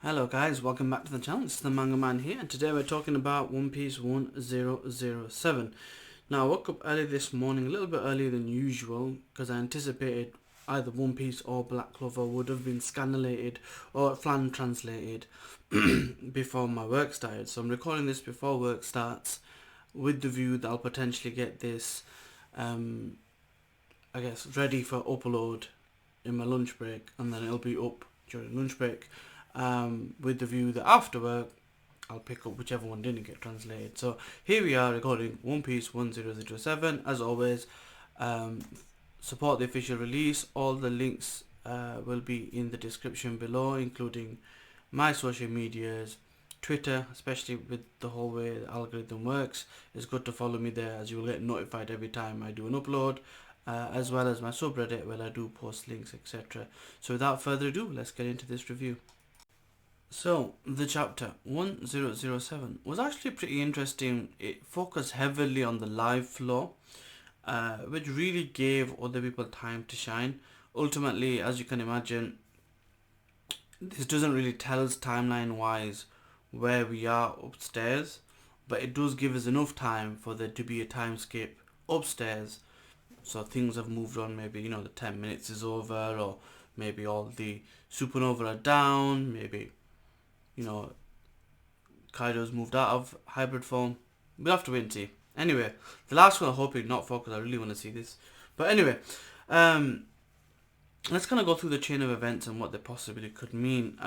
Hello guys, welcome back to the channel. It's the Manga Man here, and today we're talking about One Piece 1007. Now I woke up early this morning, a little bit earlier than usual, because I anticipated either One Piece or Black Clover would have been scanlated or fan translated before my work started. So I'm recording this before work starts with the view that I'll potentially get this, ready for upload in my lunch break, and then it'll be up during lunch break. With the view that after work I'll pick up whichever one didn't get translated. So here we are recording One Piece 1007. As always, support the official release. All the links will be in the description below, including my social medias, Twitter, especially with the whole way the algorithm works. It's good to follow me there, as you will get notified every time I do an upload, as well as my subreddit where I do post links, etc. So without further ado, let's get into this review. So, the chapter 1007 was actually pretty interesting. It focused heavily on the live flow, which really gave other people time to shine. Ultimately, as you can imagine, this doesn't really tell us timeline wise where we are upstairs, but it does give us enough time for there to be a time skip upstairs. So things have moved on, maybe, the 10 minutes is over, or maybe all the supernova are down, maybe Kaido's moved out of hybrid form. We'll have to wait and see. Anyway, the last one I'm hoping not for, because I really want to see this. But anyway, let's kind of go through the chain of events and what they possibly could mean.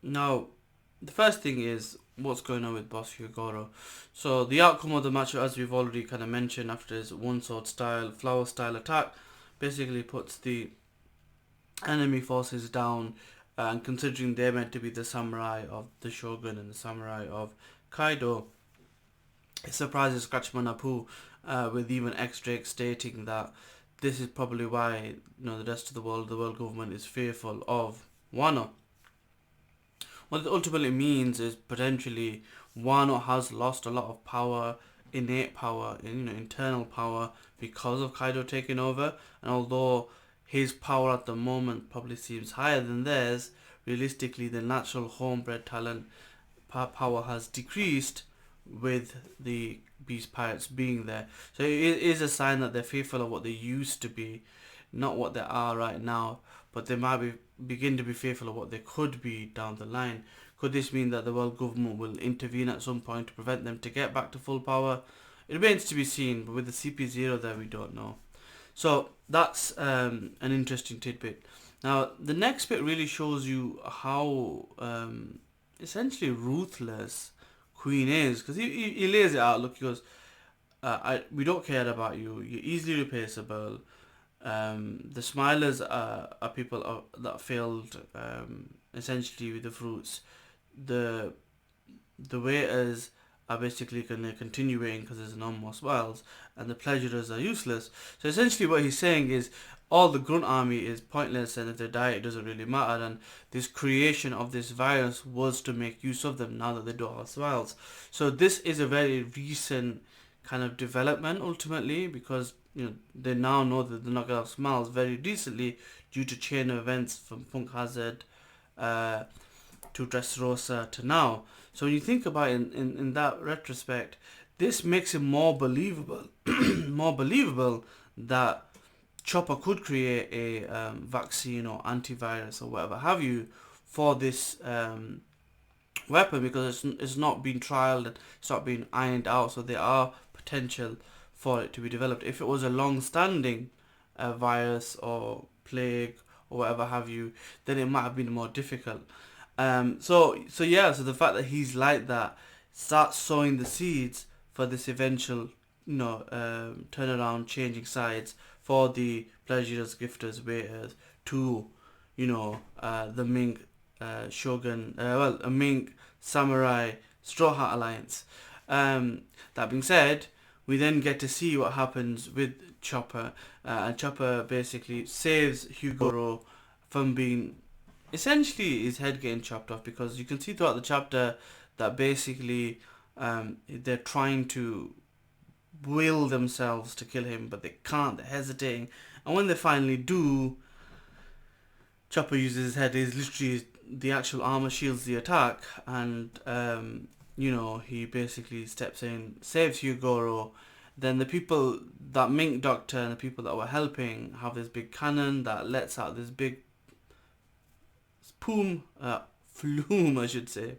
Now, the first thing is what's going on with Boss Hyogoro. So the outcome of the match, as we've already kind of mentioned, after his one sword style, flower style attack, basically puts the enemy forces down. And considering they're meant to be the samurai of the Shogun and the samurai of Kaido, it surprises Scratchman Appo with even X-Drake stating that this is probably why the rest of the world government is fearful of Wano. What it ultimately means is potentially Wano has lost a lot of power, innate power, internal power, because of Kaido taking over. And although his power at the moment probably seems higher than theirs, realistically the natural homebred talent power has decreased with the Beast Pirates being there. So it is a sign that they're fearful of what they used to be, not what they are right now, but they might begin to be fearful of what they could be down the line. Could this mean that the world government will intervene at some point to prevent them to get back to full power? It remains to be seen, but with the CP0 there, we don't know. So that's an interesting tidbit. Now, the next bit really shows you how essentially ruthless Queen is, because he lays it out. Look, he goes, we don't care about you. You're easily replaceable. The Smilers are people that failed essentially with the fruits. The waiters are basically going to continue waiting because there's no more smiles, and the pleasurers are useless. So essentially what he's saying is all the grunt army is pointless, and if they die it doesn't really matter, and this creation of this virus was to make use of them now that they don't have smiles. So this is a very recent kind of development ultimately, because they now know that they're not going to have smiles very recently due to chain of events from Punk Hazard to Dressrosa to now. So when you think about it in that retrospect, this makes it more believable that Chopper could create a vaccine or antivirus or whatever have you for this weapon, because it's not been trialed and it's not been ironed out. So there are potential for it to be developed. If it was a long-standing virus or plague or whatever have you, then it might have been more difficult. So the fact that he's like that starts sowing the seeds for this eventual, turnaround, changing sides for the pleasurers, gifters, waiters to, the Ming Shogun, a Ming Samurai Straw Hat Alliance. That being said, we then get to see what happens with Chopper, and Chopper basically saves Hyogoro from being essentially his head getting chopped off, because you can see throughout the chapter that basically they're trying to will themselves to kill him, but they can't, they're hesitating, and when they finally do, Chopper uses his head, is literally the actual armor shields the attack, and he basically steps in, saves Hyogoro. Then the people, that Mink Doctor and the people that were helping, have this big cannon that lets out this big flume, I should say,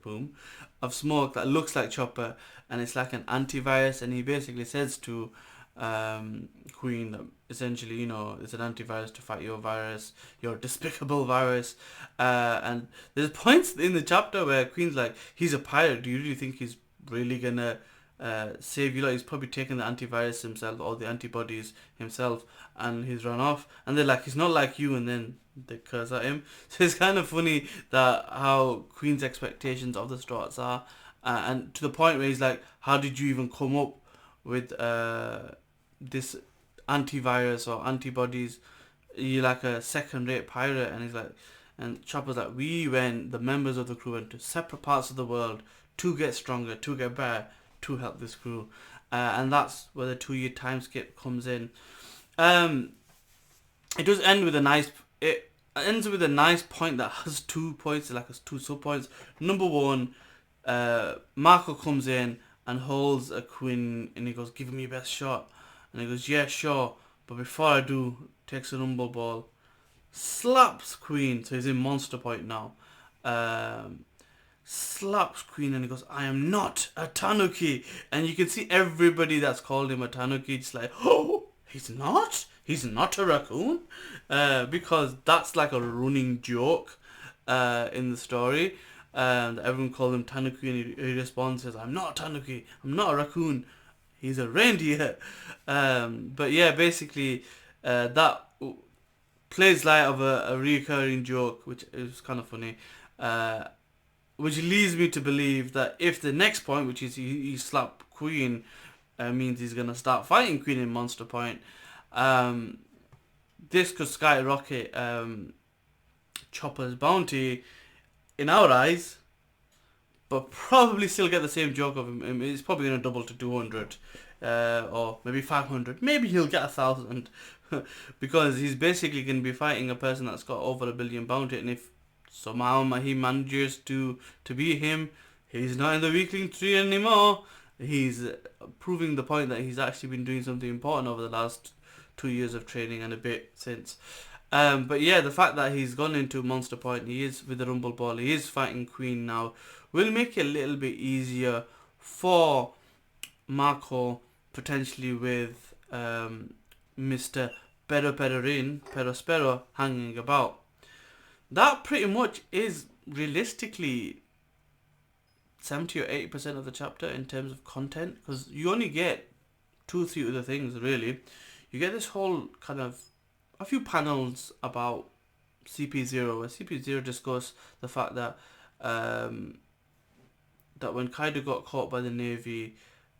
of smoke that looks like Chopper, and it's like an antivirus. And he basically says to Queen that essentially, it's an antivirus to fight your virus, your despicable virus. And there's points in the chapter where Queen's like, he's a pirate. Do you really think he's really gonna save you? Like, he's probably taken the antivirus himself, or the antibodies himself, and he's run off. And they're like, he's not like you, and then they curse at him. So it's kind of funny that how Queen's expectations of the Straw Hats are, and to the point where he's like, how did you even come up with this antivirus or antibodies? You're like a second-rate pirate. And he's like, and Chopper's like, the members of the crew went to separate parts of the world to get stronger, to get better, to help this crew. And that's where the 2-year time skip comes in. It does end with it ends with a nice point that has 2 points, like 2 sub points. Number one, Marco comes in and holds a Queen, and he goes, give him your best shot. And he goes, yeah, sure, but before I do, takes a rumble ball, slaps Queen, so he's in Monster Point now. Slaps Queen, and he goes, I am not a Tanuki. And you can see everybody that's called him a Tanuki just like, oh, he's not a raccoon, because that's like a running joke in the story. And everyone called him Tanuki, and he responds, says, I'm not a Tanuki, I'm not a raccoon, he's a reindeer. But yeah, basically that plays light of a recurring joke, which is kind of funny, which leads me to believe that if the next point, which is he slapped Queen, means he's going to start fighting Queen in Monster Point, this could skyrocket Chopper's bounty in our eyes, but probably still get the same joke of him. It's probably going to double to 200, or maybe 500. Maybe he'll get 1,000, because he's basically going to be fighting a person that's got over 1 billion bounty. And if somehow he manages to be him, he's not in the weakling tree anymore. He's proving the point that he's actually been doing something important over the last 2 years of training and a bit since. But yeah, the fact that he's gone into Monster Point, he is with the Rumble Ball, he is fighting Queen now, will make it a little bit easier for Marco, potentially with Mr. Pero hanging about. That pretty much is realistically 70 or 80% of the chapter in terms of content, because you only get 2 or 3 other things really. You get this whole kind of a few panels about CP0, where CP0 discuss the fact that that when Kaido got caught by the Navy,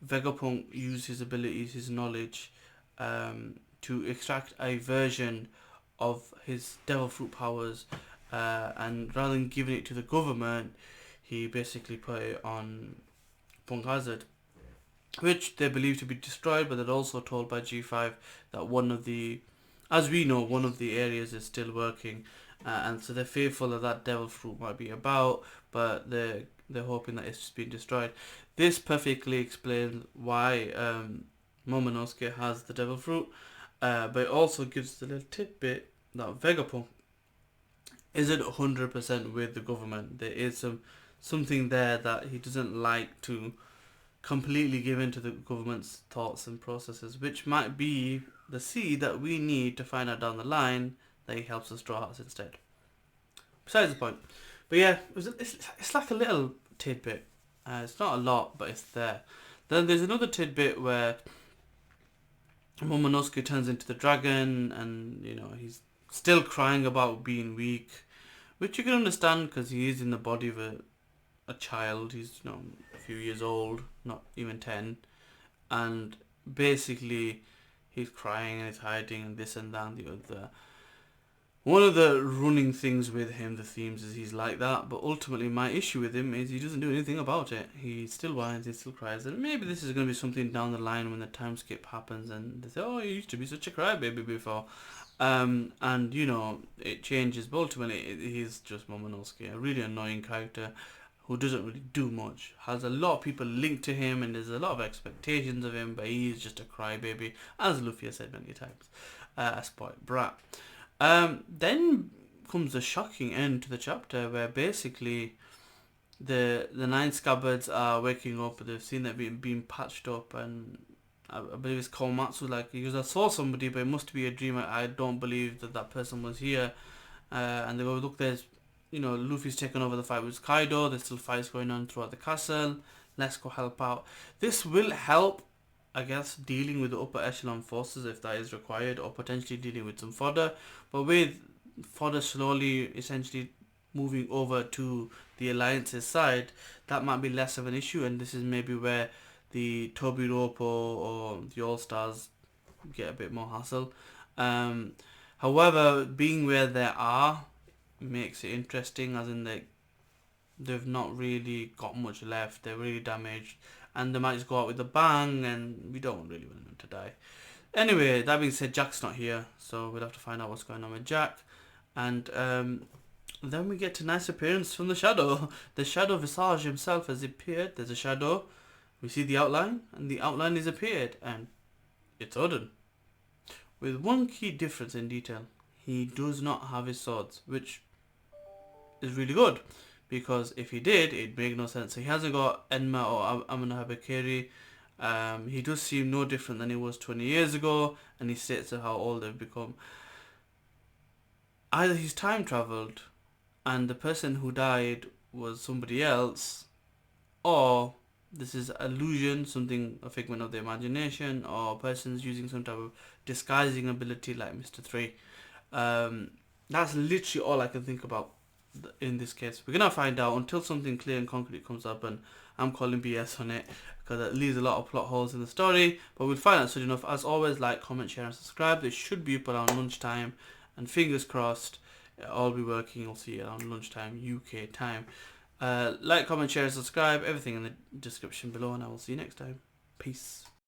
Vegapunk used his abilities, his knowledge, to extract a version of his devil fruit powers, and rather than giving it to the government, he basically put it on Punk Hazard, which they believe to be destroyed. But they're also told by G5 that one of the areas is still working, and so they're fearful that devil fruit might be about, but they're hoping that it's just been destroyed. This perfectly explains why Momonosuke has the devil fruit, but it also gives the little tidbit that Vegapunk isn't 100% with the government. There is something there that he doesn't like to completely give into the government's thoughts and processes, which might be the seed that we need to find out down the line that he helps the Straw Hats instead. Besides the point. But yeah, it's like a little tidbit. It's not a lot, but it's there. Then there's another tidbit where Momonosuke turns into the dragon, and he's still crying about being weak, which you can understand because he is in the body of a child. He's a few years old, not even 10, and basically he's crying and he's hiding and this and that and the other. One of the running things with him, the themes, is he's like that, but ultimately my issue with him is he doesn't do anything about it. He still whines, he still cries, and maybe this is going to be something down the line when the time skip happens and they say, oh, you used to be such a crybaby before. And, you know, it changes, but ultimately he's just Momonosuke, a really annoying character who doesn't really do much. Has a lot of people linked to him and there's a lot of expectations of him, but he's just a crybaby, as Luffy has said many times. A spoiled brat. Then comes the shocking end to the chapter where basically the nine scabbards are waking up. They've seen that being patched up, and I believe it's Komatsu. Like, he goes, I saw somebody, but it must be a dream. I don't believe that person was here. And they go, look, there's, you know, Luffy's taken over the fight with Kaido. There's still fights going on throughout the castle. Let's go help out. This will help, I guess, dealing with the upper echelon forces if that is required, or potentially dealing with some fodder. But with fodder slowly essentially moving over to the Alliance's side, that might be less of an issue, and this is maybe where the Tobiropo or the All-Stars get a bit more hassle. However, being where they are makes it interesting, as in they've not really got much left. They're really damaged, and they might just go out with a bang, and we don't really want them to die. Anyway, that being said, Jack's not here, so we'll have to find out what's going on with Jack. And then we get a nice appearance from the Shadow. The Shadow Visage himself has appeared. There's a shadow. We see the outline, and the outline has appeared, and it's Oden. With one key difference in detail. He does not have his swords, which is really good, because if he did, it'd make no sense. So he hasn't got Enma or Amano Habakiri. He does seem no different than he was 20 years ago, and he states how old they've become. Either he's time travelled, and the person who died was somebody else, or this is illusion, something, a figment of the imagination, or a person's using some type of disguising ability like Mr. 3. That's literally all I can think about in this case. We're gonna find out until something clear and concrete comes up, and I'm calling BS on it because it leaves a lot of plot holes in the story, but we'll find out soon enough. As always, like, comment, share and subscribe. They should be up around lunchtime, and fingers crossed I'll be working. You'll see it around lunchtime UK time. Like, comment, share and subscribe, everything in the description below, and I will see you next time. Peace.